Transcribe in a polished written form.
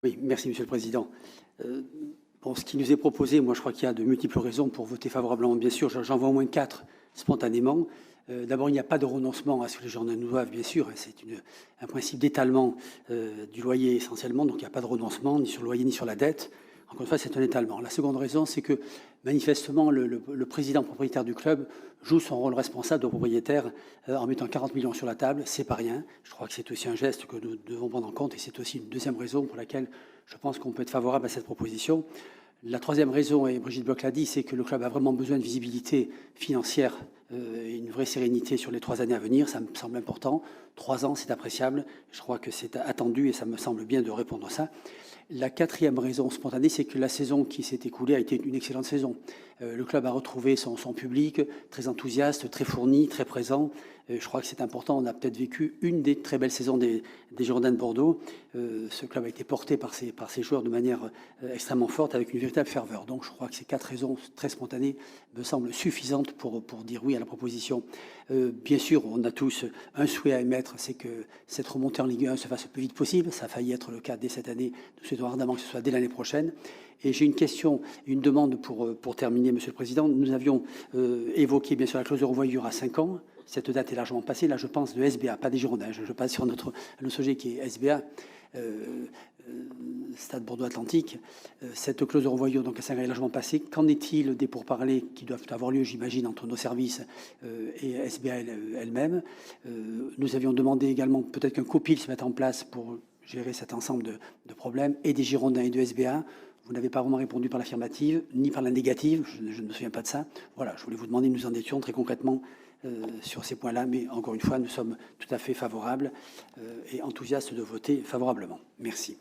Oui, merci Monsieur le Président. Bon, ce qui nous est proposé, moi je crois qu'il y a de multiples raisons pour voter favorablement. Bien sûr, j'en vois au moins 4 spontanément. D'abord, il n'y a pas de renoncement à ce que les gens nous doivent, bien sûr. C'est un principe d'étalement du loyer essentiellement, donc il n'y a pas de renoncement ni sur le loyer ni sur la dette. Encore une fois, c'est un étalement. La seconde raison, c'est que manifestement, le président propriétaire du club joue son rôle responsable de propriétaire en mettant 40 millions sur la table. C'est pas rien. Je crois que c'est aussi un geste que nous devons prendre en compte et c'est aussi une deuxième raison pour laquelle je pense qu'on peut être favorable à cette proposition. La troisième raison, et Brigitte Bloch l'a dit, c'est que le club a vraiment besoin de visibilité financière et une vraie sérénité sur les 3 années à venir. Ça me semble important. 3 ans, c'est appréciable. Je crois que c'est attendu et ça me semble bien de répondre à ça. La quatrième raison spontanée, c'est que la saison qui s'est écoulée a été une excellente saison. Le club a retrouvé son public, très enthousiaste, très fourni, très présent. Je crois que c'est important. On a peut-être vécu une des très belles saisons des Girondins de Bordeaux. Ce club a été porté par ses joueurs de manière extrêmement forte, avec une véritable ferveur. Donc je crois que ces 4 raisons très spontanées me semblent suffisantes pour dire oui à la proposition. Bien sûr, on a tous un souhait à émettre, c'est que cette remontée en Ligue 1 se fasse le plus vite possible. Ça a failli être le cas dès cette année. Nous souhaitons ardemment que ce soit dès l'année prochaine. Et j'ai une question, une demande pour terminer, Monsieur le Président. Nous avions évoqué bien sûr la clause de revoyure à 5 ans. Cette date est largement passée. Là, je pense de SBA, pas des Girondins. Je passe sur notre sujet qui est SBA, Stade Bordeaux-Atlantique. Cette clause de revoyure, donc, à 5 ans est largement passée. Qu'en est-il des pourparlers qui doivent avoir lieu, j'imagine, entre nos services et SBA elle-même? Nous avions demandé également peut-être qu'un copil se mette en place pour gérer cet ensemble de problèmes, et des Girondins et de SBA. Vous n'avez pas vraiment répondu par l'affirmative, ni par la négative. Je ne me souviens pas de ça. Voilà, je voulais vous demander, nous en étions très concrètement sur ces points-là, mais encore une fois, nous sommes tout à fait favorables et enthousiastes de voter favorablement. Merci.